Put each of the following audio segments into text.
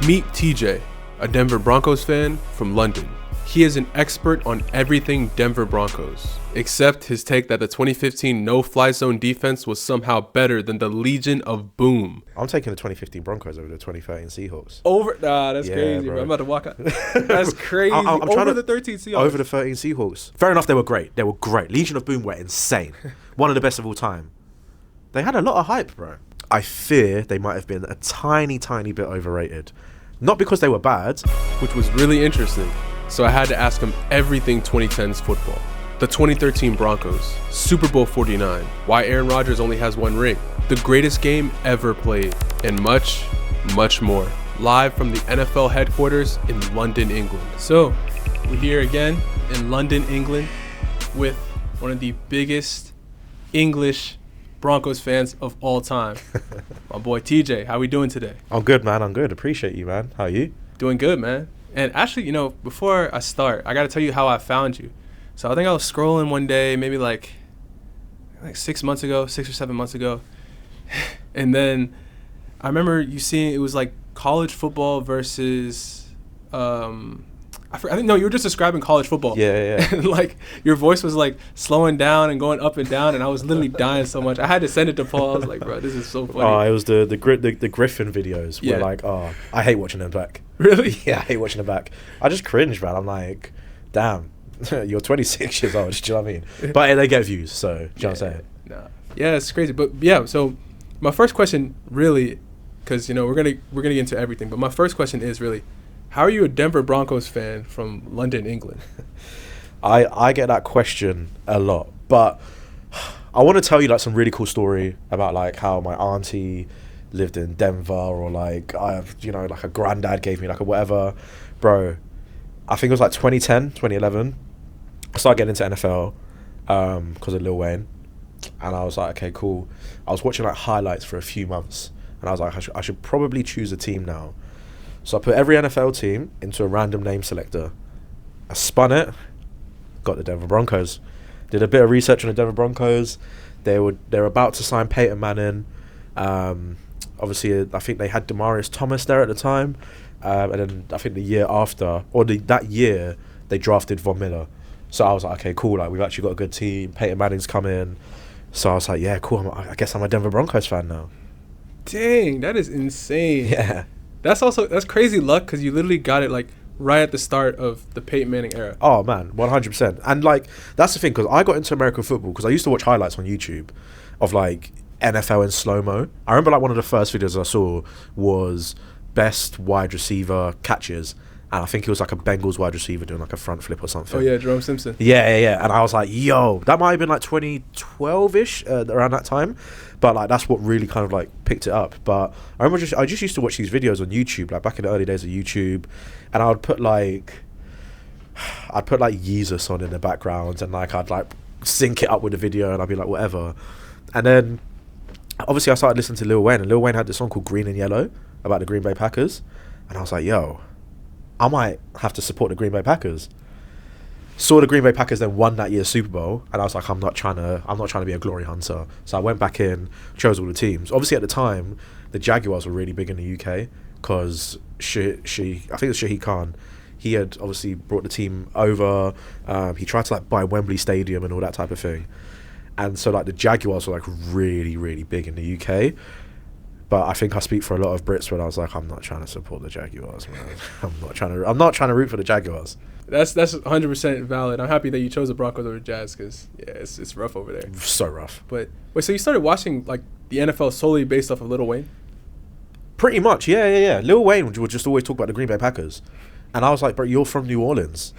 Meet TJ, a Denver Broncos fan from London. He is an expert on everything Denver Broncos, except his take that the 2015 no-fly zone defense was somehow better than the Legion of Boom. I'm taking the 2015 Broncos over the 2013 Seahawks. That's crazy, bro. I'm about to walk out. That's crazy. I'm trying over the 13 Seahawks. Over the 13 Seahawks. Fair enough, they were great. Legion of Boom were insane. One of the best of all time. They had a lot of hype, bro. I fear they might have been a tiny, tiny bit overrated. Not because they were bad. Which was really interesting. So I had to ask him everything 2010s football. The 2013 Broncos, Super Bowl 49, why Aaron Rodgers only has one ring, the greatest game ever played, and much, much more. Live from the NFL headquarters in London, England. So, we're here again in London, England, with one of the biggest English Broncos fans of all time. My boy TJ, how we doing today? I'm good, man. I'm good. Appreciate you, man. How are you? Doing good, man. And actually, before I start, I got to tell you how I found you. So I think I was scrolling one day, maybe like 6 or 7 months ago. And then I remember you seeing it was like college football versus, I think, no, you were just describing college football. Yeah. And like your voice was like slowing down and going up and down. And I was literally dying so much. I had to send it to Paul. I was like, bro, this is so funny. Oh, it was the Griffin videos. Yeah. Were like, oh, I hate watching them back. Really? Yeah, I hate watching them back. I just cringe, man. I'm like, damn, you're 26 years old. Do you know what I mean? But they get views, so do you know what I'm saying? Nah. Yeah, it's crazy. But yeah, so my first question really, because we're gonna get into everything. But my first question is really, how are you a Denver Broncos fan from London, England? I get that question a lot, but I want to tell you like some really cool story about like how my auntie lived in Denver, or like I have, like a granddad gave me like a whatever. Bro, I think it was like 2010, 2011. I started getting into NFL because of Lil Wayne, and I was like, okay, cool. I was watching like highlights for a few months, and I was like, I should probably choose a team now. So I put every NFL team into a random name selector. I spun it, got the Denver Broncos. Did a bit of research on the Denver Broncos. They're about to sign Peyton Manning. Obviously, I think they had Demaryius Thomas there at the time. And then I think the year after, that year, they drafted Von Miller. So I was like, okay, cool. Like, we've actually got a good team. Peyton Manning's coming. So I was like, yeah, cool. I guess I'm a Denver Broncos fan now. Dang, that is insane. Yeah. That's crazy luck, because you literally got it like right at the start of the Peyton Manning era. Oh, man, 100%. And like, that's the thing, because I got into American football because I used to watch highlights on YouTube of like NFL in slow-mo. I remember like one of the first videos I saw was best wide receiver catches, and I think it was like a Bengals wide receiver doing like a front flip or something. Oh yeah, Jerome Simpson. Yeah. And I was like, yo, that might have been like 2012-ish, around that time. But like that's what really kind of like picked it up. But I remember I just used to watch these videos on YouTube, like back in the early days of YouTube, and I would put like Yeezus on in the background, and like I'd like sync it up with the video, and I'd be like whatever. And then obviously I started listening to Lil Wayne, and Lil Wayne had this song called Green and Yellow about the Green Bay Packers, and I was like, yo, I might have to support the Green Bay Packers. Saw the Green Bay Packers then won that year's Super Bowl, and I was like, I'm not trying to be a glory hunter. So I went back in, chose all the teams. Obviously at the time, the Jaguars were really big in the UK because I think it's Shahid Khan. He had obviously brought the team over. He tried to like buy Wembley Stadium and all that type of thing. And so like the Jaguars were like really, really big in the UK. But I think I speak for a lot of Brits when I was like, I'm not trying to support the Jaguars, man. I'm not trying to root for the Jaguars. That's 100% valid. I'm happy that you chose the Broncos over Jazz, because yeah, it's rough over there. So rough. But wait, so you started watching like the NFL solely based off of Lil Wayne? Pretty much, yeah. Lil Wayne would just always talk about the Green Bay Packers, and I was like, bro, you're from New Orleans.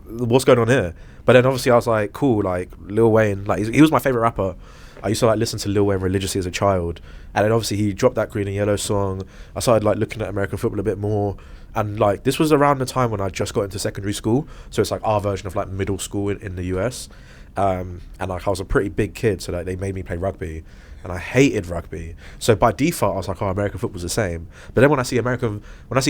What's going on here? But then obviously I was like, cool, like Lil Wayne, like he was my favorite rapper. I used to like listen to Lil Wayne religiously as a child, and then obviously he dropped that Green and Yellow song. I started like looking at American football a bit more, and like this was around the time when I just got into secondary school, so it's like our version of like middle school in the US, and like I was a pretty big kid, so like they made me play rugby, and I hated rugby. So by default, I was like, oh, American football's the same. But then when I see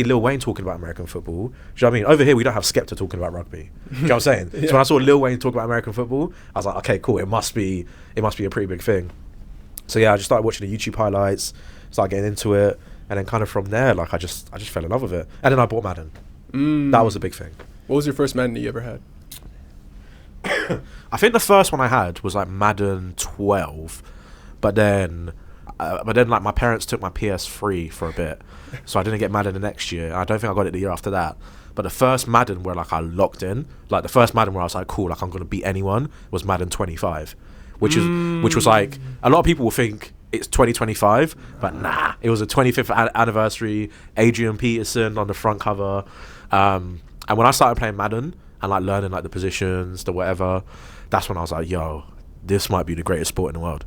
Lil Wayne talking about American football, do you know what I mean? Over here, we don't have Skepta talking about rugby. Do you know what I'm saying? Yeah. So when I saw Lil Wayne talk about American football, I was like, okay, cool. It must be a pretty big thing. So yeah, I just started watching the YouTube highlights, started getting into it. And then kind of from there, like I just fell in love with it. And then I bought Madden. That was a big thing. What was your first Madden that you ever had? I think the first one I had was like Madden 12, but then like my parents took my PS3 for a bit, so I didn't get Madden the next year. I don't think I got it the year after that. But the first Madden where like I locked in, like the first Madden where I was like, cool, like I'm gonna beat anyone, was Madden 25, which was like, a lot of people will think it's 2025, but nah, it was a 25th anniversary. Adrian Peterson on the front cover, and when I started playing Madden and like learning like the positions, the whatever, that's when I was like, yo, this might be the greatest sport in the world.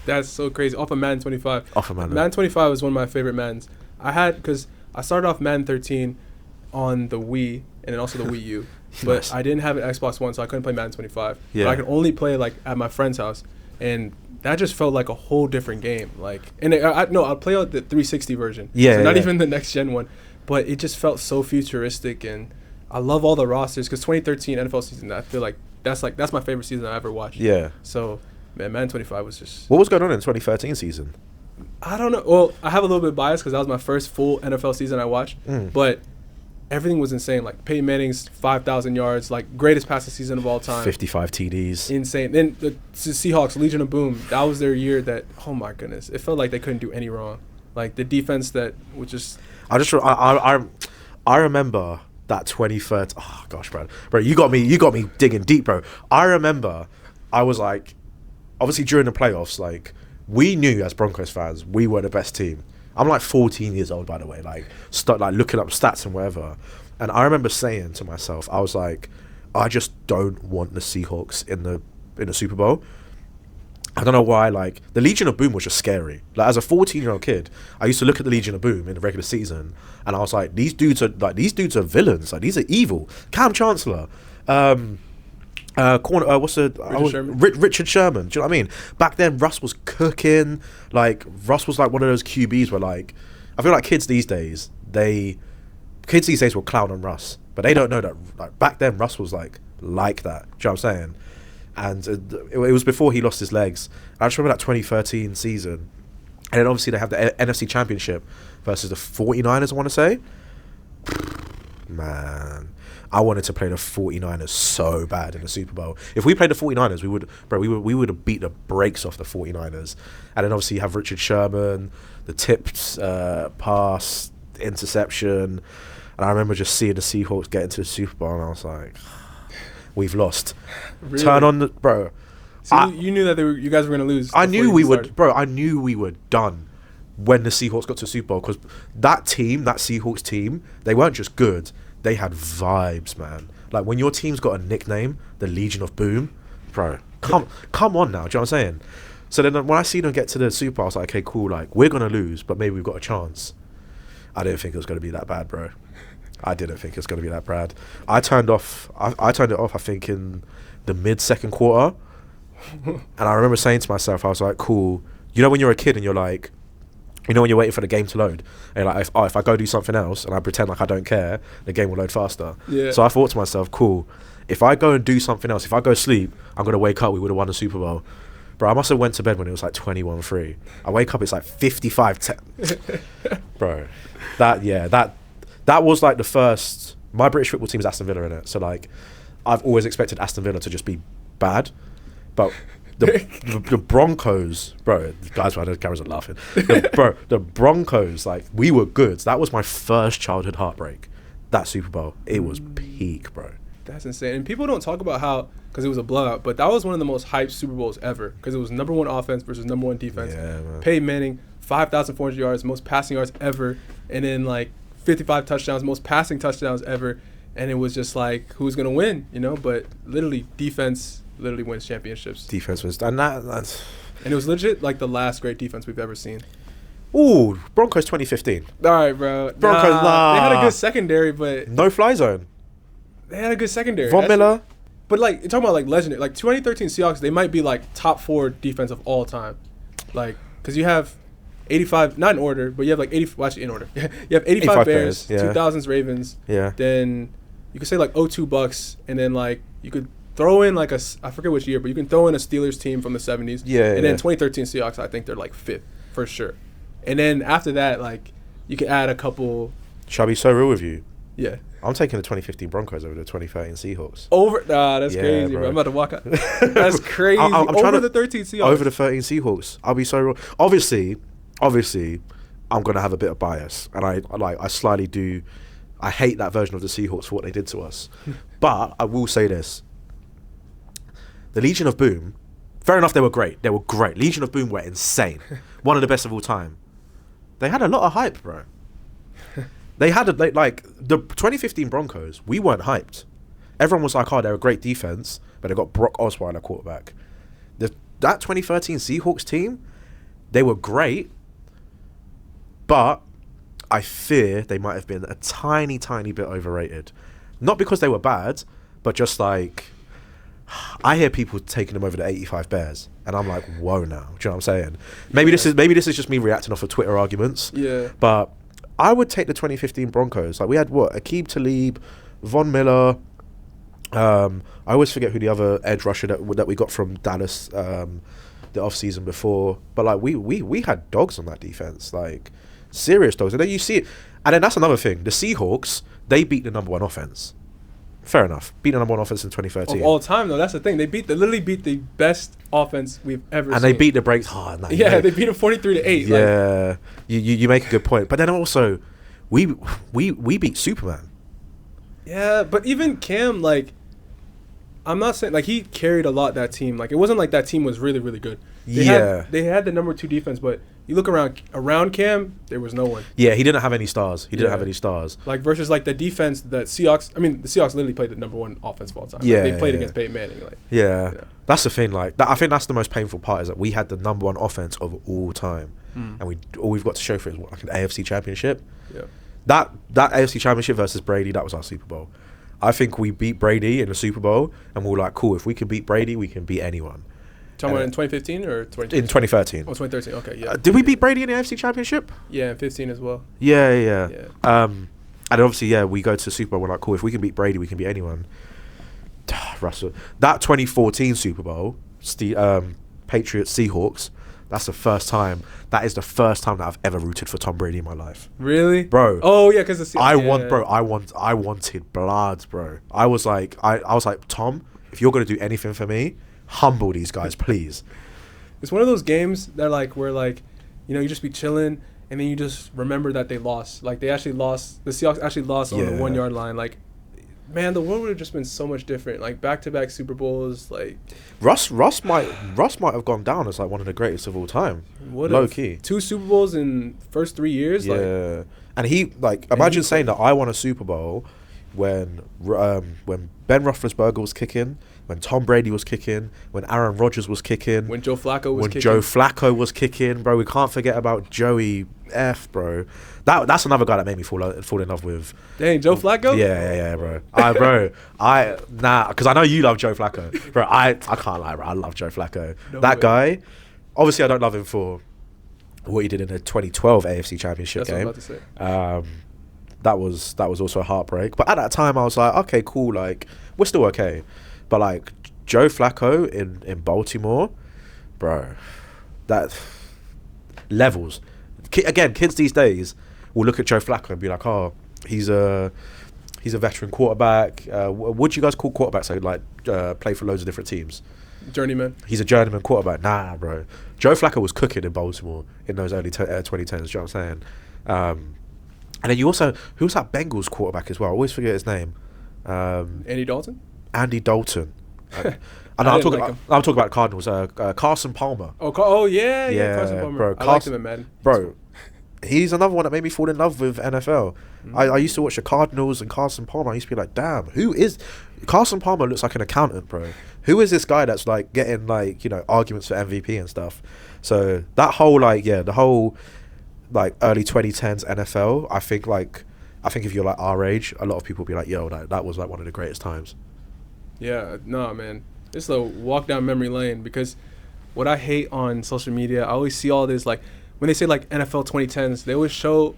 That's so crazy. Off of Madden 25. Off of Madden. Madden 25 was one of my favorite Maddens. I had, because I started off Madden 13 on the Wii and then also the Wii U. But Nice. I didn't have an Xbox One, so I couldn't play Madden 25. Yeah. But I could only play like at my friend's house. And that just felt like a whole different game. Like, and I'd play out the 360 version. Yeah, so not yeah. even the next gen one. But it just felt so futuristic, and I love all the rosters, because 2013 NFL season, I feel like that's my favorite season I ever watched. Yeah. So, man, Madden 25 was just... What was going on in 2013 season? I don't know. Well, I have a little bit of bias because that was my first full NFL season I watched. But everything was insane. Like Peyton Manning's 5,000 yards, like greatest passing season of all time. 55 TDs. Insane. Then the Seahawks, Legion of Boom. That was their year that, oh my goodness, it felt like they couldn't do any wrong. Like the defense that was just... I remember that 23rd. Oh gosh, bro, you got me digging deep, bro. I remember, I was like, obviously during the playoffs, like we knew as Broncos fans we were the best team. I'm like 14 years old, by the way, like start like looking up stats and whatever. And I remember saying to myself, I was like, I just don't want the Seahawks in the Super Bowl. I don't know why, like, the Legion of Boom was just scary. Like, as a 14-year-old kid, I used to look at the Legion of Boom in the regular season, and I was like, these dudes are villains. Like, these are evil. Cam Chancellor, Richard Sherman. Do you know what I mean? Back then, Russ was cooking. Like, Russ was like one of those QBs where, like, I feel like kids these days will clown on Russ, but they don't know that, like, back then, Russ was like that. Do you know what I'm saying? And it was before he lost his legs. I just remember that 2013 season. And then obviously they have the NFC Championship versus the 49ers, I want to say. Man, I wanted to play the 49ers so bad in the Super Bowl. If we played the 49ers, we would have beat the brakes off the 49ers. And then obviously you have Richard Sherman, the tipped pass, interception. And I remember just seeing the Seahawks get into the Super Bowl, and I was like... We've lost. Really? Turn on the bro. So you knew that you guys were gonna lose. I knew we would, bro. I knew we were done when the Seahawks got to the Super Bowl, because that Seahawks team, they weren't just good. They had vibes, man. Like when your team's got a nickname, the Legion of Boom, bro. Come on now. Do you know what I'm saying? So then when I see them get to the Super Bowl, I was like, okay, cool. Like we're gonna lose, but maybe we've got a chance. I didn't think it was gonna be that bad, bro. I didn't think it was going to be that bad. I turned it off, I think, in the mid-second quarter. And I remember saying to myself, I was like, cool. You know when you're a kid and you're like, you know when you're waiting for the game to load? And you're like, if I go do something else and I pretend like I don't care, the game will load faster. Yeah. So I thought to myself, cool. If I go and do something else, if I go sleep, I'm going to wake up, we would have won the Super Bowl. Bro, I must have went to bed when it was like 21-3. I wake up, it's like 55-10. Bro, that was like the first... My British football team is Aston Villa in it. So like, I've always expected Aston Villa to just be bad. But the Broncos... Bro, guys, I know cameras are laughing. The Broncos, like, we were good. That was my first childhood heartbreak. That Super Bowl. It was peak, bro. That's insane. And people don't talk about how... Because it was a blowout. But that was one of the most hyped Super Bowls ever. Because it was number one offense versus number one defense. Yeah, man. Peyton Manning, 5,400 yards, most passing yards ever. And then, like... 55 touchdowns, most passing touchdowns ever, and it was just like, who's gonna win, you know? But literally, defense literally wins championships. Defense wins, and that's... And it was legit like the last great defense we've ever seen. Ooh, Broncos 2015. All right, bro. Broncos, They had a good secondary, but no fly zone. They had a good secondary. Von Miller. But like, you're talking about like legendary, like 2013 Seahawks, they might be like top 4 defense of all time, like because you have. 85, not in order, but you have like 80. Well, actually, in order. You have 85 Bears, yeah. 2000s Ravens. Yeah. Then you could say like 02 Bucks, and then like you could throw in like I forget which year, but you can throw in a Steelers team from the 70s. Yeah. And then 2013 Seahawks, I think they're like 5th for sure. And then after that, like, you can add a couple. Shall I be so real with you? Yeah. I'm taking the 2015 Broncos over the 2013 Seahawks. That's crazy, bro. I'm about to walk out. That's crazy. I'm over to the 13 Seahawks. Over the 13 Seahawks. I'll be so real. Obviously, I'm gonna have a bit of bias, and I slightly do. I hate that version of the Seahawks for what they did to us. But I will say this: the Legion of Boom. Fair enough, they were great. They were great. Legion of Boom were insane. One of the best of all time. They had a lot of hype, bro. They had the 2015 Broncos. We weren't hyped. Everyone was like, "Oh, they're a great defense," but they got Brock Osweiler at quarterback. That 2013 Seahawks team, they were great, but I fear they might have been a tiny, tiny bit overrated. Not because they were bad, but just like I hear people taking them over the 85 Bears, and I'm like, whoa, now. Do you know what I'm saying? Maybe this is just me reacting off of Twitter arguments. Yeah, but I would take the 2015 Broncos. Like, we had Aqib Talib, Von Miller. I always forget who the other edge rusher that we got from Dallas the off season before. But like we had dogs on that defense, like serious dogs. And then you see it, and then that's another thing. The Seahawks, they beat the number one offense. Fair enough. Beat the number one offense in 2013. Of all time, though. That's the thing. They literally beat the best offense we've ever seen. And they beat the Breaks. They beat them 43-8. Yeah, you make a good point. But then also, we beat Superman. Yeah, but even Cam, like, I'm not saying, like, he carried a lot that team. Like, it wasn't like that team was really, really good. They had the number 2 defense, but you look around Cam, there was no one. Yeah, he didn't have any stars. He didn't have any stars. Like, versus, like, the defense that Seahawks, the Seahawks literally played the number 1 offense of all time. Yeah. Like, they played against Peyton Manning. Like, yeah. That's the thing. Like, I think that's the most painful part, is that we had the number 1 offense of all time. And all we've got to show for it is like an AFC championship. Yeah. That AFC championship versus Brady, that was our Super Bowl. I think we beat Brady in the Super Bowl, and we were like, cool, if we can beat Brady, we can beat anyone. Talking about in 2015 or 2013? In 2013. Oh, 2013. Okay, yeah. Did we beat Brady in the AFC championship? Yeah, in 15 as well. Yeah. And obviously, we go to the Super Bowl, we're like, cool, if we can beat Brady, we can beat anyone. Russell. That 2014 Super Bowl, Patriots, Seahawks, that is the first time that I've ever rooted for Tom Brady in my life. Really? Bro. Oh, yeah, because I wanted blood, bro. I was like, Tom, if you're going to do anything for me, humble these guys, please. It's one of those games that, like, where, like, you just be chilling, and then you just remember that they lost. Like, they actually lost. The Seahawks actually lost on the 1 yard line. Like, man, the world would have just been so much different. Like, back-to-back Super Bowls, like... Russ might have gone down as, like, one of the greatest of all time. Low-key. 2 Super Bowls in first 3 years? Yeah. Like, and he, like, imagine saying that I won a Super Bowl when Ben Roethlisberger was kicking, when Tom Brady was kicking, when Aaron Rodgers was kicking, when Joe Flacco was kicking, bro. We can't forget about Joey F, bro. That's another guy that made me fall in love with. Dang, Joe Flacco? Yeah, bro. Because I know you love Joe Flacco, bro. I can't lie, bro. I love Joe Flacco. No way. Guy, obviously, I don't love him for what he did in the 2012 AFC Championship game. That's what I was about to say. That was also a heartbreak. But at that time, I was like, okay, cool. Like, we're still okay. But like Joe Flacco in Baltimore, bro, that levels. Again, kids these days will look at Joe Flacco and be like, oh, he's a veteran quarterback. What do you guys call quarterbacks who like play for loads of different teams? Journeyman. He's a journeyman quarterback. Nah, bro. Joe Flacco was cooking in Baltimore in those early 2010s. Do you know what I'm saying? And then you also, who was that Bengals quarterback as well? I always forget his name. Andy Dalton. I'm talking about Cardinals. Carson Palmer. Yeah, Carson Palmer. Bro, I liked him in Madden. Bro, he's another one that made me fall in love with NFL. I used to watch the Cardinals and Carson Palmer. I used to be like, damn, who is Carson Palmer? Looks like an accountant, bro. Who is this guy that's like getting like arguments for MVP and stuff? So that whole the whole early 2010s NFL. I think if you're like our age, a lot of people will be like, yo, that was like one of the greatest times. Yeah, no, man. It's a walk down memory lane, because what I hate on social media, I always see all this, like, when they say, like, NFL 2010s, they always show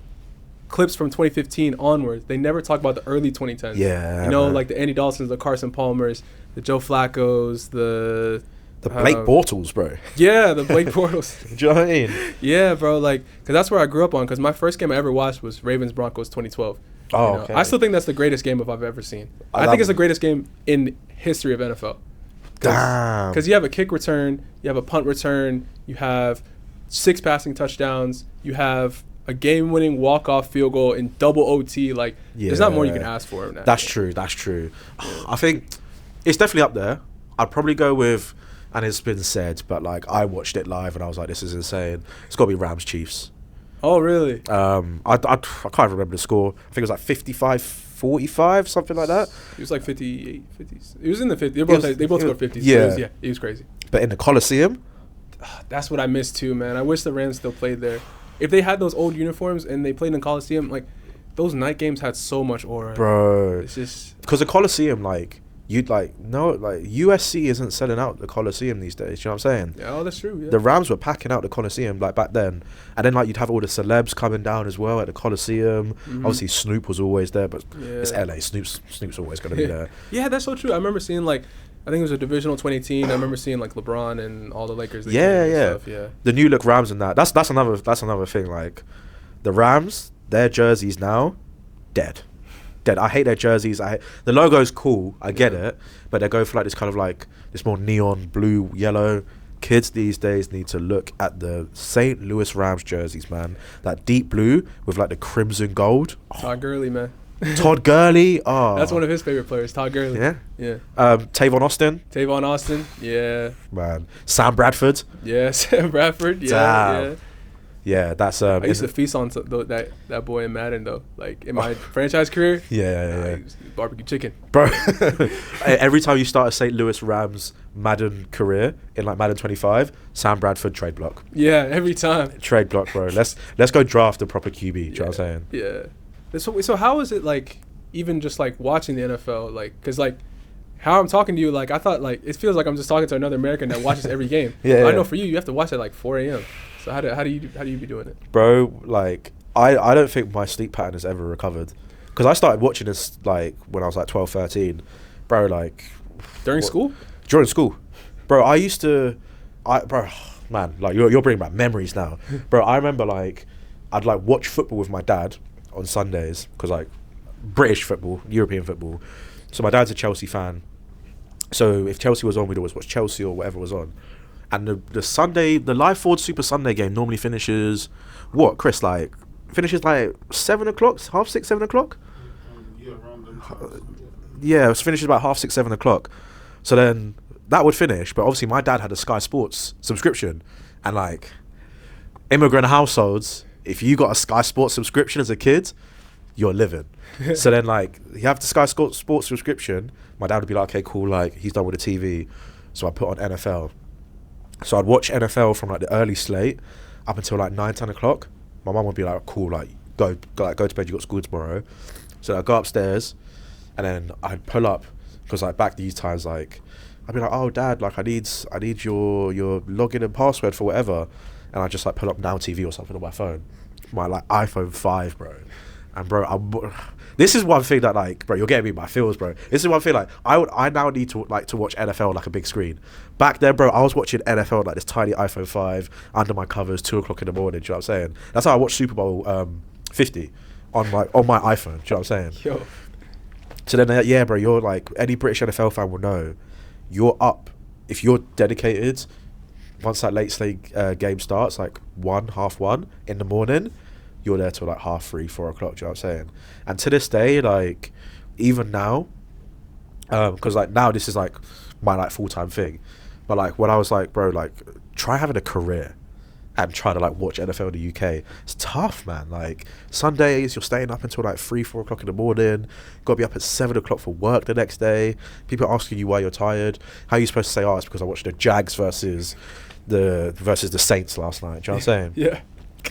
clips from 2015 onwards. They never talk about the early 2010s. Yeah. Like the Andy Daltons, the Carson Palmers, the Joe Flaccos, the The Blake Bortles, bro. Yeah, the Blake Bortles. Do you know what I mean? Yeah, bro. Like, because that's where I grew up on. Because my first game I ever watched was Ravens Broncos 2012. Oh, okay. I still think that's the greatest game I've ever seen. I think it's the greatest game in history of NFL. Damn. Because you have a kick return, you have a punt return, you have 6 passing touchdowns, you have a game-winning walk-off field goal in double OT. Like, there's not more you can ask for in that. That's true. That's true. I think it's definitely up there. I'd probably go with, and it's been said, but like I watched it live and I was like, this is insane. It's got to be Rams Chiefs. Oh, really? I can't remember the score. I think it was like 55-45, something like that. It was like 58, 50. It was in the 50s. They both scored 50s. Yeah. It was crazy. But in the Coliseum? That's what I miss too, man. I wish the Rams still played there. If they had those old uniforms and they played in the Coliseum, like, those night games had so much aura. Bro. It's just... Because the Coliseum, like... You'd like USC isn't selling out the Coliseum these days. You know what I'm saying? Yeah, oh, that's true. Yeah. The Rams were packing out the Coliseum like back then, and then like you'd have all the celebs coming down as well at the Coliseum. Obviously, Snoop was always there, but it's LA. Snoop's always gonna be there. Yeah, that's so true. I remember seeing like, I think it was a divisional 2018. I remember seeing like LeBron and all the Lakers. Yeah. Stuff. Yeah. The new look Rams and that. That's another thing. Like, the Rams, their jerseys now, dead. I hate their jerseys. The logo's cool. I get it, but they go for like this kind of like this more neon blue, yellow. Kids these days need to look at the St. Louis Rams jerseys, man. That deep blue with like the crimson gold. Todd Gurley, man. Todd Gurley. Oh, that's one of his favorite players. Todd Gurley. Yeah. Tavon Austin. Yeah. Man. Sam Bradford. Yeah. Sam Bradford. Yeah. Damn. Yeah, that's I used to feast on that boy in Madden though. Like in my franchise career. Yeah. Barbecue chicken, bro. Every time you start a St. Louis Rams Madden career in like Madden 25, Sam Bradford trade block. Yeah, every time. Trade block, bro. Let's go draft a proper QB. Do you know what I'm saying? Yeah. So how is it like even just like watching the NFL, like, because like how I'm talking to you, like I thought like it feels like I'm just talking to another American that watches every game. I know for you have to watch at like 4 a.m. So how do you be doing it, bro? Like I don't think my sleep pattern has ever recovered, because I started watching this like when I was like 12, 13, bro. Like during school, bro. I used to, man, like you're bringing back memories now, bro. I remember like I'd like watch football with my dad on Sundays, because like British football, European football. So my dad's a Chelsea fan, so if Chelsea was on, we'd always watch Chelsea or whatever was on. And the Live Ford Super Sunday game normally finishes, what, Chris, like, finishes like 7 o'clock, 6:30, 7 o'clock? Yeah, around them. Yeah, it finishes about 6:30, 7 o'clock. So then that would finish, but obviously my dad had a Sky Sports subscription. And like, immigrant households, if you got a Sky Sports subscription as a kid, you're living. So then like, you have the Sky Sports subscription, my dad would be like, okay, cool, like, he's done with the TV. So I put on NFL. So I'd watch NFL from like the early slate up until like 9, 10 o'clock. My mum would be like, cool, like go to bed, you got school tomorrow. So I'd go upstairs and then I'd pull up, because like back these times, like I'd be like, oh dad, like I need your login and password for whatever. And I'd just like pull up Now TV or something on my phone. My like iPhone 5, bro. And bro, this is one thing that like, bro, you're getting me in my feels, bro. This is one thing like I now need to like to watch NFL like a big screen. Back then, bro, I was watching NFL like this tiny iPhone 5 under my covers, 2 o'clock in the morning. Do you know what I'm saying? That's how I watched Super Bowl 50 on my iPhone. Do you know what I'm saying? Yo. So then, yeah, bro, you're like, any British NFL fan will know, you're up if you're dedicated. Once that late slate game starts, like 1:30 in the morning, you're there till like 3:30, 4 o'clock. Do you know what I'm saying? And to this day, like, even now, because like now this is like my like full-time thing, but like when I was like, bro, like try having a career and try to like watch NFL in the UK, it's tough, man. Like Sundays, you're staying up until like 3, 4 o'clock in the morning. Got to be up at 7 o'clock for work the next day. People are asking you why you're tired. How are you supposed to say, oh, it's because I watched the Jags versus the Saints last night? Do you know what I'm saying? Yeah.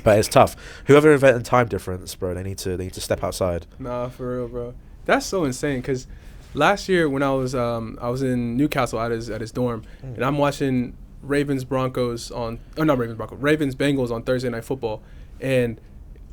But it's tough. Whoever invented time difference, bro, they need to step outside. Nah, for real, bro. That's so insane. Cause last year when I was in Newcastle at his dorm, and I'm watching Ravens Bengals on Thursday Night Football, and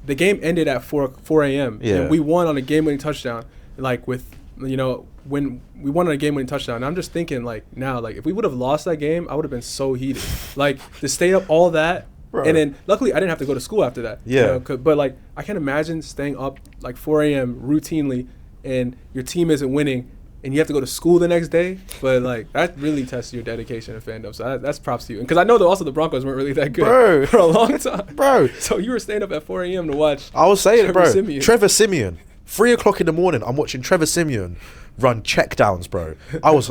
the game ended at 4 a.m. Yeah. And we won on a game-winning touchdown, like with you know, when we won a game-winning touchdown. And I'm just thinking, like, now, like, if we would have lost that game, I would have been so heated. Like, to stay up all that. Bro. And then, luckily, I didn't have to go to school after that. Yeah. You know, but, like, I can't imagine staying up, like, 4 a.m. routinely, and your team isn't winning, and you have to go to school the next day. But, like, that really tests your dedication and fandom. So that's props to you. Because I know that also the Broncos weren't really that good for a long time. Bro. So you were staying up at 4 a.m. to watch I was saying Trevor it, bro. Siemian. Trevor Siemian. 3 o'clock in the morning, I'm watching Trevor Siemian run checkdowns, bro. I was,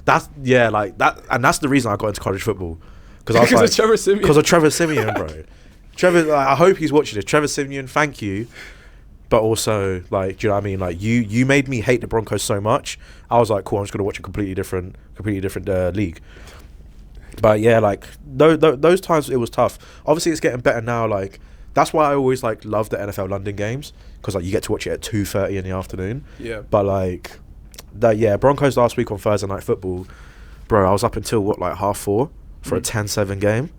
that's the reason I got into college football. Because of Trevor Siemian. Because of Trevor Siemian, bro. Trevor, like, I hope he's watching this. Trevor Siemian, thank you. But also, like, do you know what I mean? Like, you made me hate the Broncos so much. I was like, cool, I'm just gonna watch a completely different league. But yeah, like those times it was tough. Obviously, it's getting better now. Like, that's why I always like love the NFL London games, because like you get to watch it at 2:30 in the afternoon. Yeah. But like, Broncos last week on Thursday Night Football, bro. I was up until what, like 4:30 for a 10-7 game.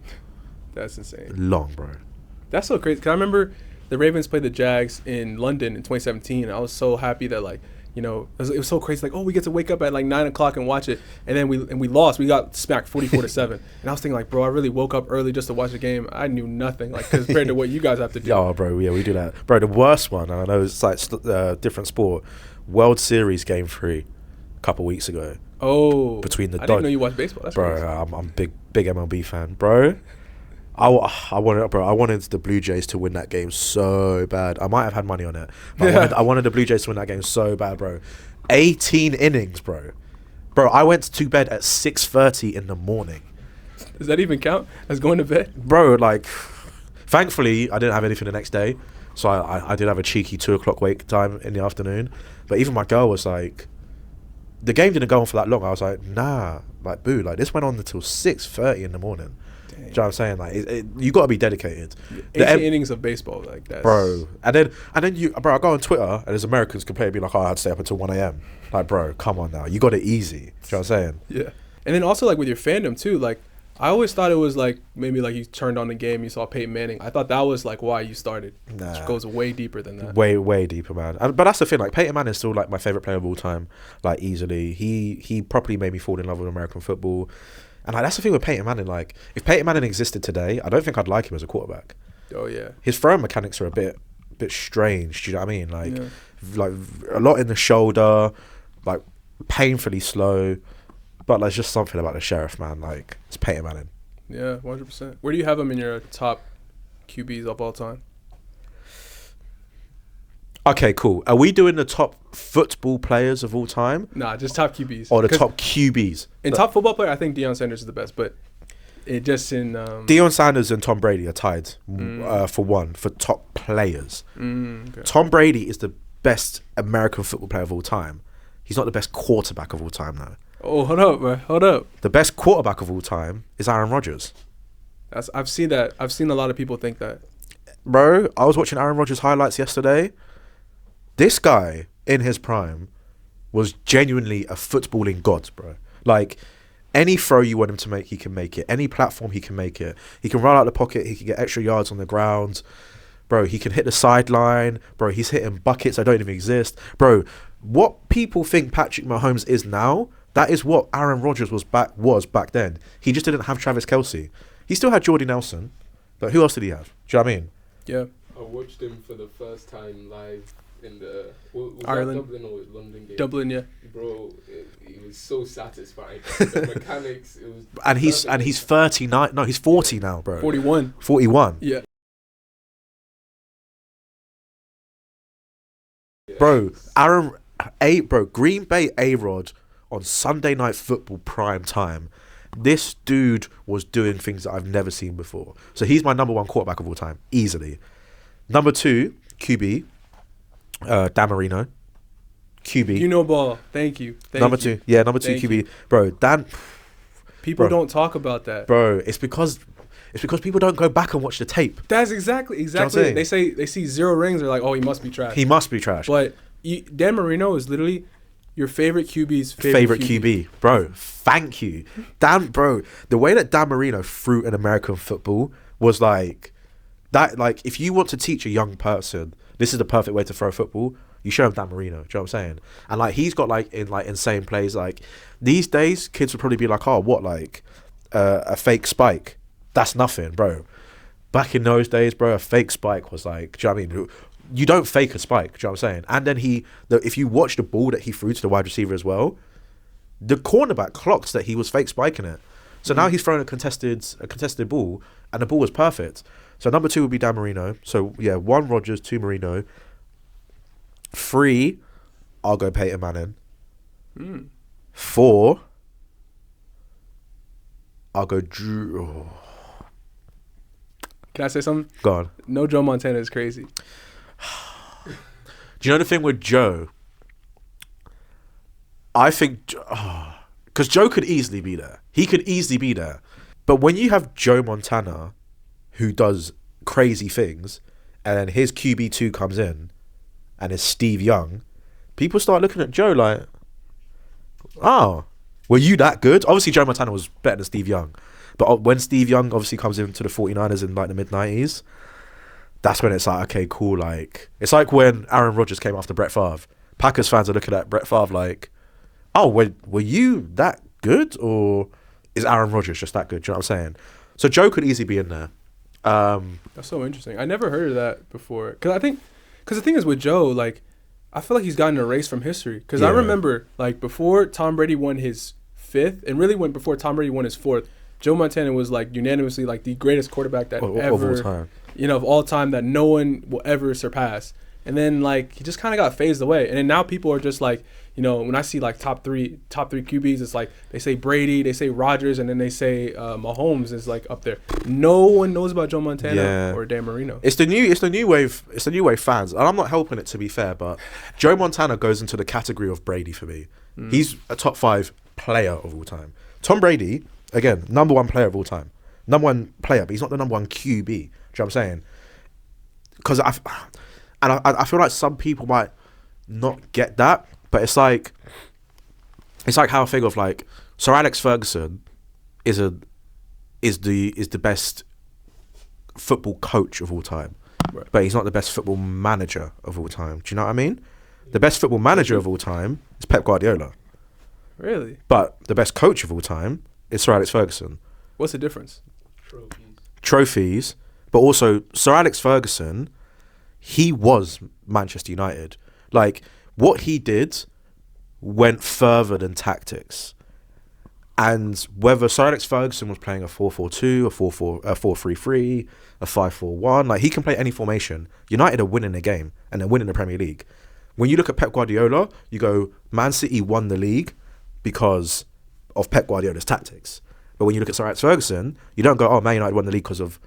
That's insane. Long, bro. That's so crazy. Cause I remember the Ravens played the Jags in London in 2017, and I was so happy that, like, you know, it was so crazy. Like, oh, we get to wake up at like 9 o'clock and watch it, and then we lost. We got smacked 44-7, and I was thinking, like, bro, I really woke up early just to watch the game. I knew nothing, like, compared to what you guys have to do. Oh, bro, yeah, we do that, bro. The worst one, and I know it's like different sport. World Series Game 3, a couple weeks ago. Oh, between the I didn't know you watched baseball. That's bro. crazy. I'm big MLB fan, bro. I wanted the Blue Jays to win that game so bad. I might have had money on it, but I wanted the Blue Jays to win that game so bad, bro. 18 innings, bro. Bro, I went to bed at 6:30 in the morning. Does that even count as going to bed? Bro, like, thankfully, I didn't have anything the next day, so I did have a cheeky 2 o'clock wake time in the afternoon. But even my girl was like, the game didn't go on for that long. I was like, nah, like, boo, like, this went on until 6:30 in the morning. Do you know what I'm saying? Like, you got to be dedicated. 18 innings of baseball, like that. Bro. And then I go on Twitter, and there's Americans complaining, be like, oh, I had to stay up until 1 a.m. Like, bro, come on now. You got it easy. Do you know what I'm saying? Yeah. And then also, like, with your fandom, too, like, I always thought it was, like, maybe, like, you turned on the game, you saw Peyton Manning. I thought that was, like, why you started. Nah. It goes way deeper than that. Way deeper, man. But that's the thing. Like, Peyton Manning is still, like, my favorite player of all time, like, easily. He properly made me fall in love with American football. And like, that's the thing with Peyton Manning. Like, if Peyton Manning existed today, I don't think I'd like him as a quarterback. Oh yeah. His throwing mechanics are a bit strange. Do you know what I mean? Like, like a lot in the shoulder, like painfully slow. But there's just something about the sheriff, man. Like, it's Peyton Manning. Yeah, 100%. Where do you have him in your top QBs of all time? Okay, cool. Are we doing the top football players of all time? Nah, just top QBs. Or the top QBs? In top football player, I think Deion Sanders is the best, but it just in... Deion Sanders and Tom Brady are tied for top players. Okay. Tom Brady is the best American football player of all time. He's not the best quarterback of all time, though. Oh, hold up, bro. Hold up. The best quarterback of all time is Aaron Rodgers. I've seen that. I've seen a lot of people think that. Bro, I was watching Aaron Rodgers highlights yesterday. This guy, in his prime, was genuinely a footballing god, bro. Like, any throw you want him to make, he can make it. Any platform, he can make it. He can run out the pocket. He can get extra yards on the ground. Bro, he can hit the sideline. Bro, he's hitting buckets that don't even exist. Bro, what people think Patrick Mahomes is now, that is what Aaron Rodgers was back then. He just didn't have Travis Kelce. He still had Jordy Nelson, but who else did he have? Do you know what I mean? Yeah. I watched him for the first time live in the was Ireland. that Dublin or London game? Dublin, yeah. Bro, it was so satisfying. The mechanics, it was. And he's 39. No, he's 40 now, bro. 41. 41. Yeah. Bro, Green Bay A-Rod on Sunday Night Football prime time. This dude was doing things that I've never seen before. So he's my number one quarterback of all time, easily. Number 2, QB, Dan Marino. QB. You know ball. Thank you. Number 2. Yeah, number 2 QB. You. Bro, Dan. People don't talk about that. Bro, it's because people don't go back and watch the tape. That's exactly. You know They say they see 0 rings, they're like, oh, he must be trash. He must be trash. But Dan Marino is literally your favorite QB's favorite QB. Bro, thank you. Bro, the way that Dan Marino threw in American football was like that. Like, if you want to teach a young person, this is the perfect way to throw football. You show him Dan Marino. Do you know what I'm saying? And like he's got like insane plays. Like these days, kids would probably be like, oh, what, like a fake spike? That's nothing, bro. Back in those days, bro, a fake spike was like, do you know what I mean? You don't fake a spike, do you know what I'm saying? And then if you watch the ball that he threw to the wide receiver as well, the cornerback clocked that he was fake spiking it. So now he's throwing a contested ball, and the ball was perfect. So number 2 would be Dan Marino. So yeah, 1 Rodgers, 2 Marino. 3, I'll go Peyton Manning. 4, I'll go Drew. Oh. Can I say something? Go on. No, Joe Montana is crazy. Do you know the thing with Joe? I think, because Joe could easily be there. He could easily be there. But when you have Joe Montana, who does crazy things, and then his QB2 comes in, and it's Steve Young, people start looking at Joe like, oh, were you that good? Obviously, Joe Montana was better than Steve Young. But when Steve Young obviously comes into the 49ers in like the mid-90s, that's when it's like, okay, cool. Like, it's like when Aaron Rodgers came after Brett Favre. Packers fans are looking at Brett Favre like, oh, were you that good? Or is Aaron Rodgers just that good? Do you know what I'm saying? So Joe could easily be in there. That's so interesting. I never heard of that before. Because the thing is with Joe, like, I feel like he's gotten erased from history. Because I remember, like, before Tom Brady won his 5th, and really before Tom Brady won his 4th, Joe Montana was like unanimously like the greatest quarterback that ever, of all time. Of all time, that no one will ever surpass. And then like he just kind of got phased away. And then now people are just like, when I see like top three QBs, it's like they say Brady, they say Rodgers, and then they say Mahomes is like up there. No one knows about Joe Montana or Dan Marino. It's the new wave fans, and I'm not helping it, to be fair, but Joe Montana goes into the category of Brady for me. He's a top 5 player of all time. Tom Brady, again, number 1 player of all time. Number 1 player, but he's not the number 1 QB. Do you know what I'm saying? Because I feel like some people might not get that, but it's like how I think of like Sir Alex Fergeson is the best football coach of all time, right, but he's not the best football manager of all time. Do you know what I mean? The best football manager of all time is Pep Guardiola. Really? But the best coach of all time is Sir Alex Ferguson. What's the difference? Trophies, but also Sir Alex Ferguson, he was Manchester United. Like, what he did went further than tactics. And whether Sir Alex Ferguson was playing a 4-4-2, a 4-3-3, a 5-4-1, like, he can play any formation. United are winning the game, and they're winning the Premier League. When you look at Pep Guardiola, you go, Man City won the league because of Pep Guardiola's tactics. But when you look at Sir Alex Ferguson, you don't go, oh, Man United won the league because of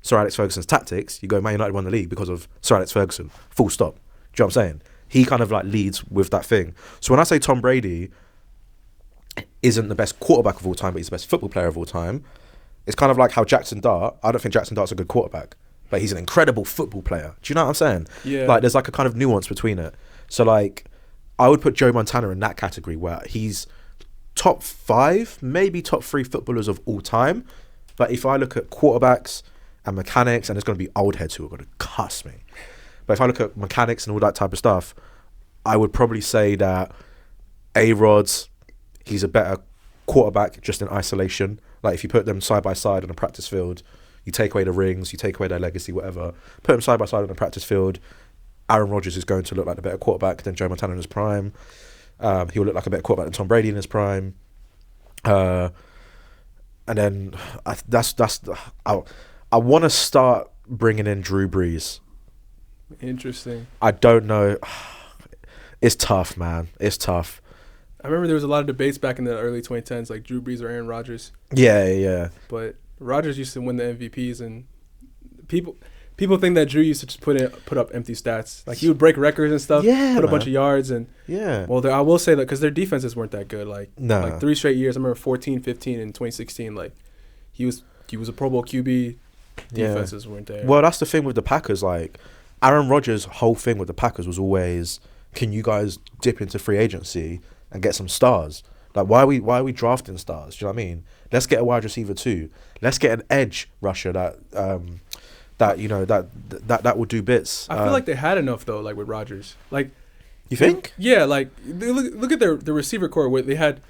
Sir Alex Ferguson's tactics. You go, Man United won the league because of Sir Alex Ferguson. Full stop. Do you know what I'm saying? He kind of like leads with that thing. So when I say Tom Brady isn't the best quarterback of all time, but he's the best football player of all time, it's kind of like how Jackson Dart, I don't think Jackson Dart's a good quarterback, but he's an incredible football player. Do you know what I'm saying? Yeah. Like, there's like a kind of nuance between it. So like, I would put Joe Montana in that category where he's top 5, maybe top 3 footballers of all time. But if I look at quarterbacks and mechanics, and there's going to be old heads who are going to cuss me, but if I look at mechanics and all that type of stuff, I would probably say that A-Rod's, he's a better quarterback just in isolation. Like, if you put them side by side on a practice field, you take away the rings, you take away their legacy, whatever, put them side by side on a practice field, Aaron Rodgers is going to look like the better quarterback than Joe Montana in his prime. He'll look like a better quarterback than Tom Brady in his prime. And then I want to start bringing in Drew Brees. Interesting. I don't know. It's tough, man. It's tough. I remember there was a lot of debates back in the early 2010s, like Drew Brees or Aaron Rodgers. Yeah. But Rodgers used to win the MVPs, and people think that Drew used to just put up empty stats. Like, he would break records and stuff, put a bunch of yards. And well, I will say that because their defenses weren't that good. Like, like 3 straight years. I remember 14, 15, and 2016. Like, he was a Pro Bowl QB. Defenses weren't there. Well, that's the thing with the Packers. Like, Aaron Rodgers' whole thing with the Packers was always, can you guys dip into free agency and get some stars? Like, why are we drafting stars? Do you know what I mean? Let's get a wide receiver too. Let's get an edge rusher that will do bits. I feel like they had enough though. Like with Rodgers, like You think? Yeah, like look at the receiver core. When they had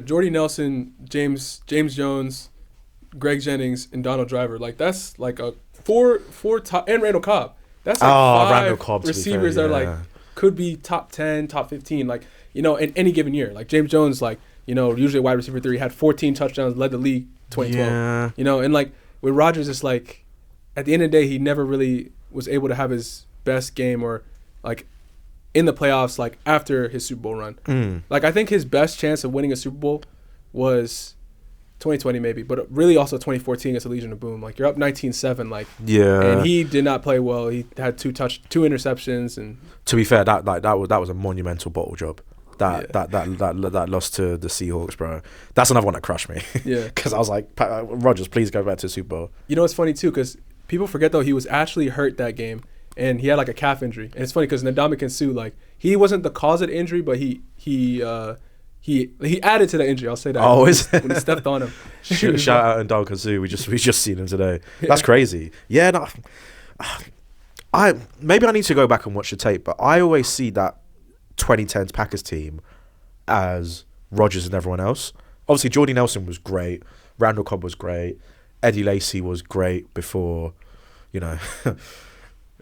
Jordy Nelson, James Jones, Greg Jennings, and Donald Driver. Like that's like a four top, and Randall Cobb. That's like Randall Cobb, receivers that are like could be top 10, top 15. Like in any given year. Like James Jones, like usually a wide receiver 3, had 14 touchdowns, led the league 2012. Yeah. And like with Rodgers, it's like at the end of the day, he never really was able to have his best game or like in the playoffs, like after his Super Bowl run. Like I think his best chance of winning a Super Bowl was 2020 maybe, but really also 2014 against the Legion of Boom. Like you're up 19-7, like and he did not play well. He had two interceptions, and to be fair, that was a monumental bottle job. That loss to the Seahawks, bro. That's another one that crushed me. Yeah, because I was like, Rodgers, please go back to the Super Bowl. It's funny too, because people forget though he was actually hurt that game, and he had like a calf injury. And it's funny because Ndamukong Suh, like he wasn't the cause of the injury, but he added to the injury. I'll say that. Oh, when he stepped on him. Shout out Ndamukong Suh. We just seen him today. That's crazy. Yeah, no, maybe I need to go back and watch the tape, but I always see that 2010s Packers team as Rodgers and everyone else. Obviously, Jordy Nelson was great. Randall Cobb was great. Eddie Lacy was great before,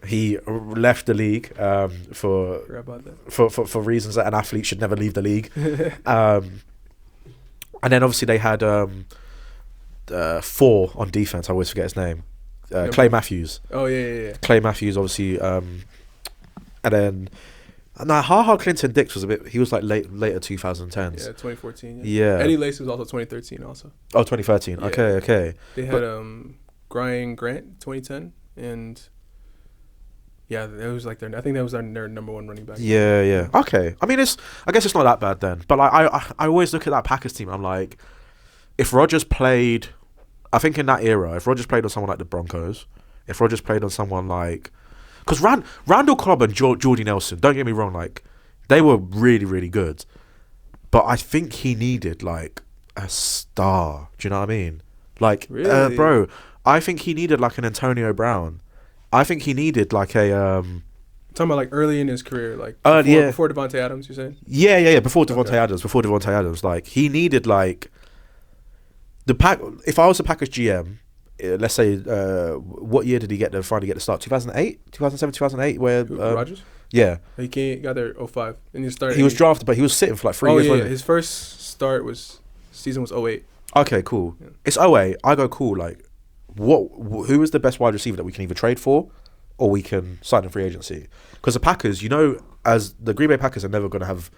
he left the league for reasons that an athlete should never leave the league. And then obviously they had 4 on defense. I always forget his name. Clay Matthews. Oh yeah. Clay Matthews, obviously, and then. No, Ha Clinton Dix was he was like later 2010s. Yeah, 2014. Yeah. Eddie Lacy was also 2013 also. Oh, 2013. Yeah. Okay. They had Brian Grant 2010, and yeah, it was like I think that was their number 1 running back. Yeah. Okay. I mean, I guess it's not that bad then. But like I always look at that Packers team. I'm like, if Rodgers played, I think in that era, if Rodgers played on someone like the Broncos, if Rodgers played on someone like. Because Randall Cobb and Jordy Nelson, don't get me wrong, like they were really, really good. But I think he needed like a star. Do you know what I mean? Like, really? Bro, I think he needed like an Antonio Brown. I think he needed like a... Talking about like early in his career, like before Devontae Adams, you're saying? Yeah. Before Devontae Adams, like he needed like if I was a Packers GM. Let's say, what year did he finally get the start? 2008, 2007, 2008. Where Rodgers? Yeah, he got there 05, and he started. He was drafted, but he was sitting for like 3 years. Yeah, his first season was 08. Okay, cool. Yeah. It's 08. I go cool. Like, who is the best wide receiver that we can either trade for, or we can sign in free agency? Because the Packers, as the Green Bay Packers are never going to have,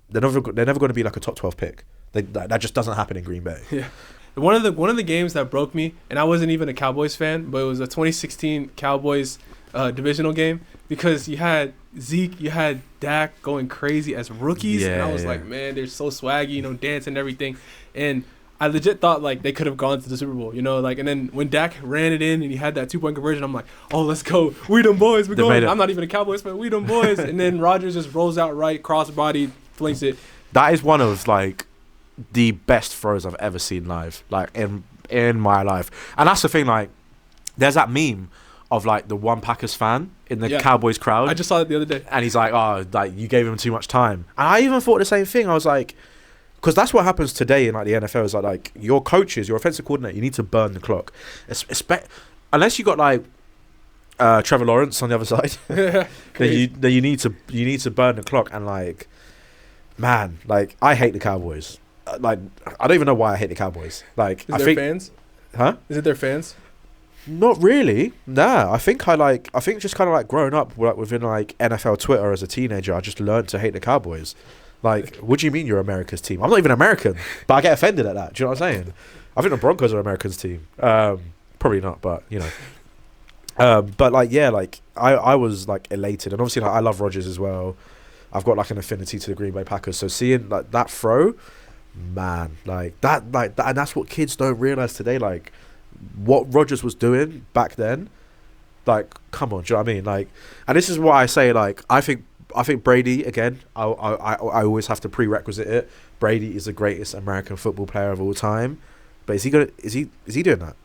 they're never going to be like a top 12 pick. That just doesn't happen in Green Bay. Yeah. One of the games that broke me, and I wasn't even a Cowboys fan, but it was a 2016 Cowboys divisional game, because you had Zeke, you had Dak going crazy as rookies, and I was like, man, they're so swaggy, dancing and everything, and I legit thought like they could have gone to the Super Bowl, like, and then when Dak ran it in and he had that 2-point conversion, I'm like, oh, let's go, we them boys, we're going. I'm not even a Cowboys fan, we them boys, and then Rodgers just rolls out right, cross-body, flings it. That is one of like the best throws I've ever seen live, like in my life. And that's the thing, like there's that meme of like the one Packers fan in the Cowboys crowd. I just saw it the other day, and he's like, oh, like you gave him too much time. And I even thought the same thing. I was like, because that's what happens today in like the NFL is like your coaches, your offensive coordinator, you need to burn the clock, unless you got like Trevor Lawrence on the other side. then you need to burn the clock. And like, man, like I hate the Cowboys. Like, I don't even know why I hate the Cowboys. Like, is it their fans? Huh? Is it their fans? Not really. Nah. I think just kind of like growing up like within like NFL Twitter as a teenager, I just learned to hate the Cowboys. Like, what do you mean you're America's team? I'm not even American, but I get offended at that. Do you know what I'm saying? I think the Broncos are America's team. Probably not, but but like like I was like elated, and obviously like I love Rodgers as well. I've got like an affinity to the Green Bay Packers, so seeing like that throw. Man, like that, and that's what kids don't realize today. Like, what Rodgers was doing back then. Like, come on, do you know what I mean? Like, and this is why I say, like, I think Brady again. I always have to prerequisite it. Brady is the greatest American football player of all time, but is he doing that?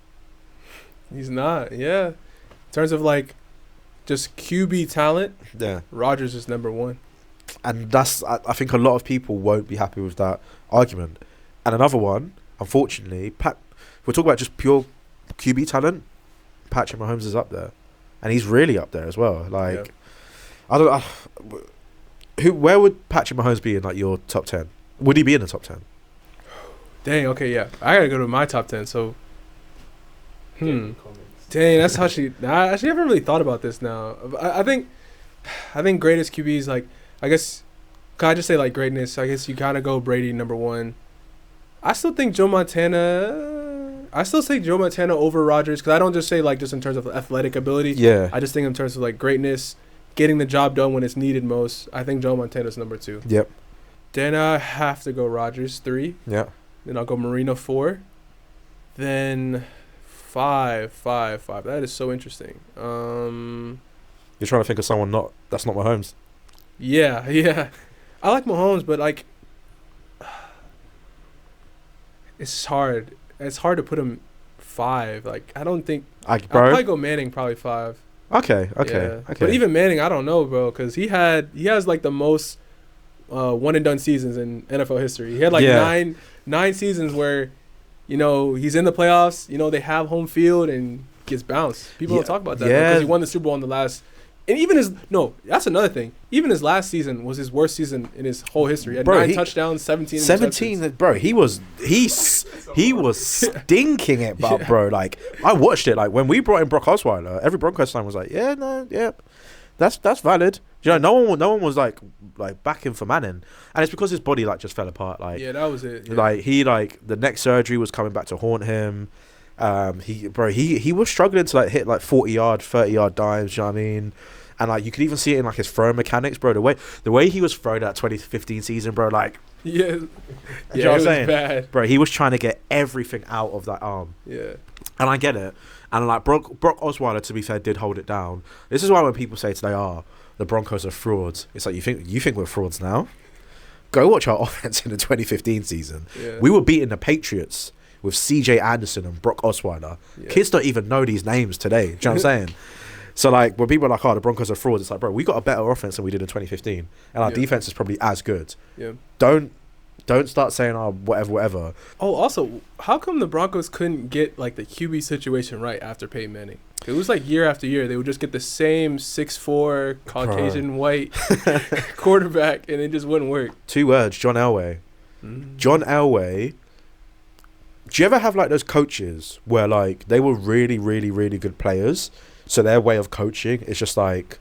He's not. Yeah, in terms of like just QB talent, yeah, Rodgers is number 1. And I think a lot of people won't be happy with that argument. And another one, unfortunately, if we're talking about just pure QB talent, Patrick Mahomes is up there, and he's really up there as well. Like, I don't where would Patrick Mahomes be in like your top 10? Would he be in the top 10? Dang. Okay. Yeah. I gotta go to my top 10. So. Dang. That's actually. I haven't really thought about this now. I think greatest QBs, like, I guess. Can I just say like greatness? I guess you kind of go Brady number 1. I still think Joe Montana. I still say Joe Montana over Rodgers, because I don't just say like just in terms of athletic ability. Yeah. I just think in terms of like greatness, getting the job done when it's needed most. I think Joe Montana's number 2. Yep. Then I have to go Rodgers 3. Yeah. Then I'll go Marino 4. Then 5. That is so interesting. You're trying to think of someone that's not Mahomes. Yeah. I like Mahomes, but like, it's hard. It's hard to put him 5. Like, I don't think. I'd probably go Manning, probably 5. Okay. But even Manning, I don't know, bro, because he has like the most one and done seasons in NFL history. He had like nine seasons where, he's in the playoffs. They have home field and gets bounced. People don't talk about that because he won the Super Bowl in the last. And even that's another thing. Even his last season was his worst season in his whole history. He had 9 touchdowns, 17 17, bro. He was stinking it, but bro, like, I watched it. Like, when we brought in Brock Osweiler, every Broncos fan was like, that's valid. No one was like backing for Madden, and it's because his body like just fell apart. Like, that was it. Yeah. Like, the neck surgery was coming back to haunt him. He was struggling to like hit like 40-yard, 30-yard dimes. You know what I mean? And like, you could even see it in like his throw mechanics, bro. The way he was throwing that 2015 season, bro. Like, you know what I'm saying? Bad. Bro, he was trying to get everything out of that arm. Yeah. And I get it. And like, Brock Osweiler, to be fair, did hold it down. This is why when people say today, the Broncos are frauds, it's like, you think we're frauds now? Go watch our offense in the 2015 season. Yeah. We were beating the Patriots with CJ Anderson and Brock Osweiler. Yeah. Kids don't even know these names today. Do you know what I'm saying? So like, when people are like, the Broncos are frauds, it's like, bro, we got a better offense than we did in 2015, and our defense is probably as good. Yeah. Don't start saying whatever. Oh, also, how come the Broncos couldn't get like the QB situation right after Peyton Manning? It was like year after year they would just get the same 6'4" Caucasian white quarterback, and it just wouldn't work. 2 words: John Elway. John Elway. Do you ever have like those coaches where like they were really, really, really good players, so their way of coaching is just like,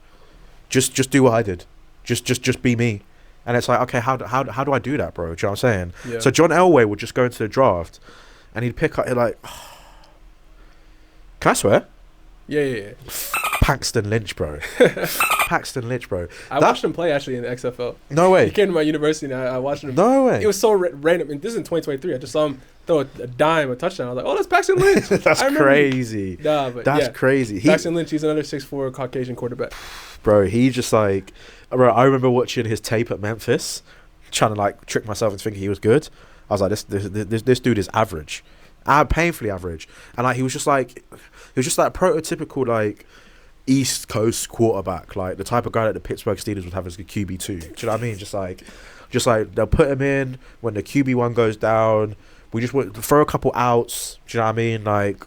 just do what I did, just be me, and it's like, okay, how do I do that, bro? Do you know what I'm saying? Yeah. So John Elway would just go into the draft, and he'd pick up like, can I swear? Yeah. Paxton Lynch, bro. Paxton Lynch, bro. I watched him play actually in the XFL. No way. He came to my university and I watched him. No way. It was so random. And this is in 2023. I just saw him throw a dime, a touchdown. I was like, that's Paxton Lynch. That's crazy. That's crazy. Paxton Lynch, he's another 6'4" Caucasian quarterback. Bro, he just like, bro, I remember watching his tape at Memphis, trying to like trick myself into thinking he was good. I was like, this dude is average. Painfully average. And like, he was just like prototypical like East Coast quarterback, like the type of guy that the Pittsburgh Steelers would have as a QB2. Do you know what I mean? Just like they'll put him in when the QB1 goes down. We just want to throw a couple outs. Do you know what I mean? Like,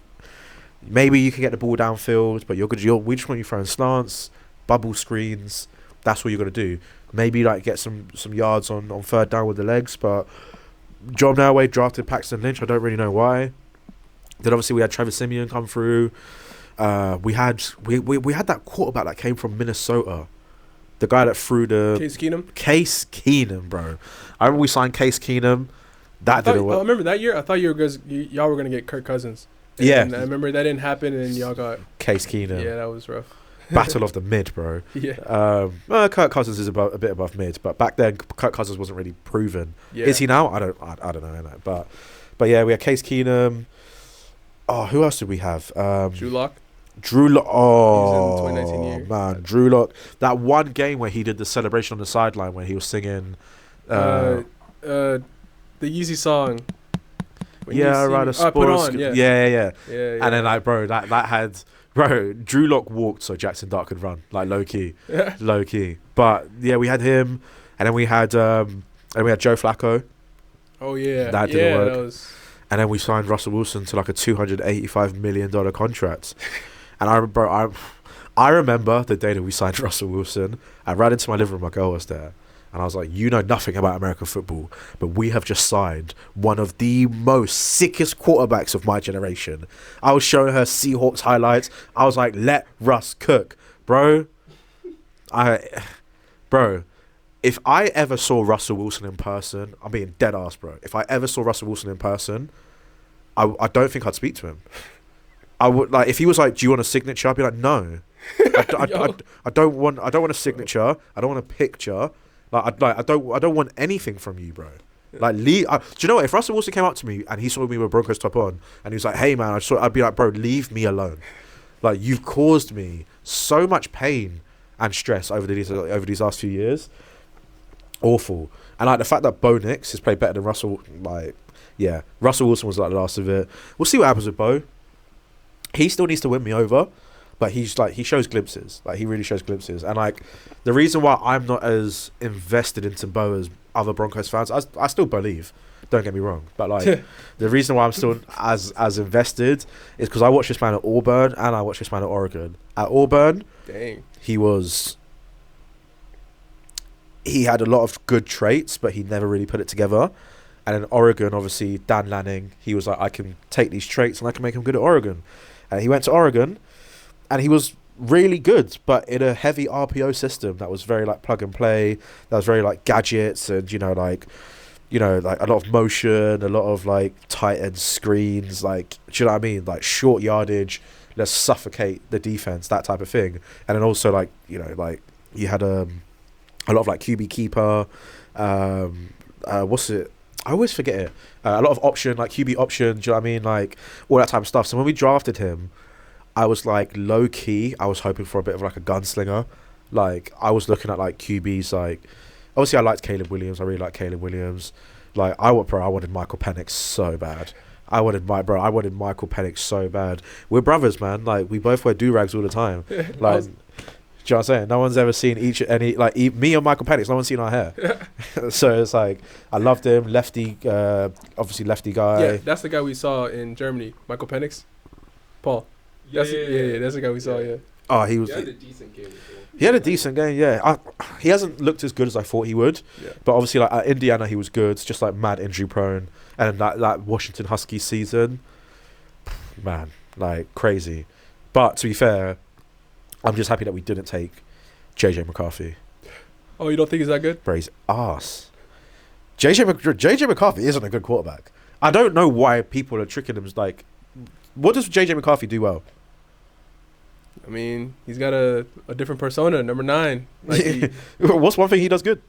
maybe you can get the ball downfield, but we just want you throwing slants, bubble screens. That's what you're gonna do. Maybe like get some yards on 3rd down with the legs. But John Elway drafted Paxton Lynch. I don't really know why. Then obviously we had Trevor Siemian come through. We had that quarterback that came from Minnesota, the guy that threw the Case Keenum, bro. I remember we signed Case Keenum. That didn't work. I remember that year. I thought y'all were gonna get Kirk Cousins. And I remember that didn't happen, and y'all got Case Keenum. Yeah, that was rough. Battle of the mid, bro. Yeah. Kirk Cousins is a bit above mid, but back then Kirk Cousins wasn't really proven. Yeah. Is he now? I don't know. But yeah, we had Case Keenum. Oh, who else did we have? Drew Lock. Oh, he's in the 2019 year. Man, Drew Lock. That one game where he did the celebration on the sideline when he was singing the Yeezy song. Yeah, right. Put On. Yeah. And then like, bro, that had, bro, Drew Lock walked so Jackson Dart could run, like low key. But yeah, we had him, And then we had Joe Flacco. Oh yeah, That didn't work. That was... And then we signed Russell Wilson to like a $285 million contract. And I remember the day that we signed Russell Wilson. I ran into my living room, my girl was there. And I was like, you know nothing about American football, but we have just signed one of the most sickest quarterbacks of my generation. I was showing her Seahawks highlights. I was like, let Russ cook. Bro, if I ever saw Russell Wilson in person, I'm being dead ass, bro. If I ever saw Russell Wilson in person, I don't think I'd speak to him. I would, like, if he was like, do you want a signature? I'd be like, no. I don't want a signature. I don't want a picture. I don't want anything from you, bro. Like, do you know what? If Russell Wilson came up to me and he saw me with Broncos top on and he was like, hey man, I'd be like, bro, leave me alone. Like, you've caused me so much pain and stress over these last few years. Awful. And like the fact that Bo Nix has played better than Russell, like, yeah, Russell Wilson was like the last of it. We'll see what happens with Bo. He still needs to win me over, but he shows glimpses. Like, he really shows glimpses. And like, the reason why I'm not as invested into Bo as other Broncos fans, I still believe. Don't get me wrong, but like the reason why I'm still as invested is because I watched this man at Auburn and I watched this man at Oregon. At Auburn, dang, he had a lot of good traits, but he never really put it together. And in Oregon, obviously, Dan Lanning, he was like, I can take these traits and I can make him good at Oregon. And he went to Oregon, and he was really good, but in a heavy RPO system that was very like plug and play, that was very like gadgets and, like a lot of motion, a lot of like tight end screens, like, do you know what I mean? Like short yardage, let's suffocate the defense, that type of thing. And then also like, like you had a lot of like QB keeper, what's it? I always forget it. A lot of option, like QB option, do you know what I mean? Like all that type of stuff. So when we drafted him, I was like low key, I was hoping for a bit of like a gunslinger. Like I was looking at like QBs, like obviously I liked Caleb Williams. I really liked Caleb Williams. Like I wanted Michael Penix so bad. I wanted Michael Penix so bad. We're brothers, man. Like we both wear do-rags all the time. Like, do you know what I'm saying? No one's ever seen me and Michael Penix, no one's seen our hair. So it's like, I loved him. Lefty, obviously lefty guy. Yeah, that's the guy we saw in Germany. Michael Penix? Paul. That's the guy we saw, yeah. Oh, he had a decent game. He had a decent game, yeah. He hasn't looked as good as I thought he would. Yeah. But obviously, like at Indiana, he was good. It's just like mad injury prone. And then that Washington Huskies season, man, like crazy. But to be fair, I'm just happy that we didn't take JJ McCarthy. Oh, you don't think he's that good? Bro, he's ass. JJ McCarthy isn't a good quarterback. I don't know why people are tricking him. Like, what does JJ McCarthy do well? I mean, he's got a different persona, number 9. Like What's one thing he does good?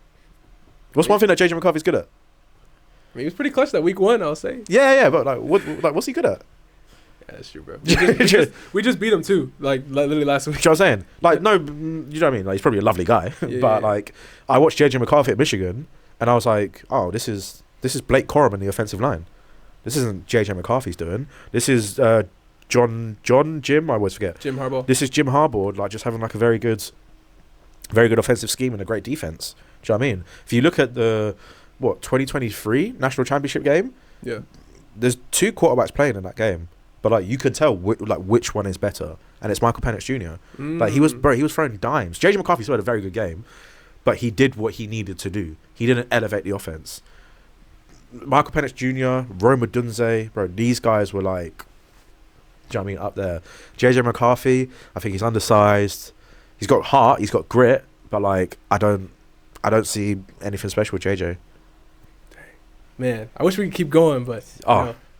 What's one thing that JJ McCarthy's good at? I mean, he was pretty clutch that week 1, I'll say. Yeah, but what's he good at? Yeah, that's true, bro. We just beat him too, like literally last week. You know what I'm saying? Like, no, you know what I mean? Like, he's probably a lovely guy, but like, I watched JJ McCarthy at Michigan, and I was like, oh, this is Blake Corum in the offensive line. This isn't JJ McCarthy's doing. This is Jim. I always forget. Jim Harbaugh. This is Jim Harbaugh, like just having like a very good offensive scheme and a great defense. Do you know what I mean? If you look at the 2023 national championship game, yeah, there's 2 quarterbacks playing in that game. But like you could tell which one is better, and it's Michael Penix Jr. Like he was throwing dimes. JJ McCarthy still had a very good game, but he did what he needed to do. He didn't elevate the offense. Michael Penix Jr., Rome Odunze, bro, these guys were like, do you know what I mean, up there. JJ McCarthy, I think he's undersized. He's got heart, he's got grit, but like I don't see anything special with JJ. Man, I wish we could keep going, but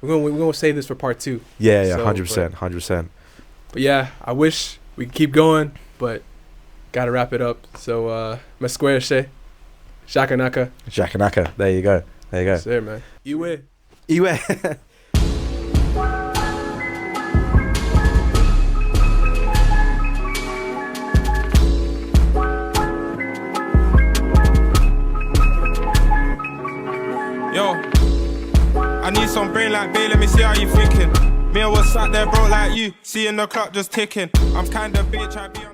we're gonna save this for part 2. Yeah, 100%. But yeah, I wish we could keep going, but gotta wrap it up. So my square she, Shakanaka. There you go. That's it, man. Iwe. Yo, I need some brain like Bay, let me see how you thinking. Me, I was sat there broke like you, seeing the clock just ticking. I'm kinda bitch, I be on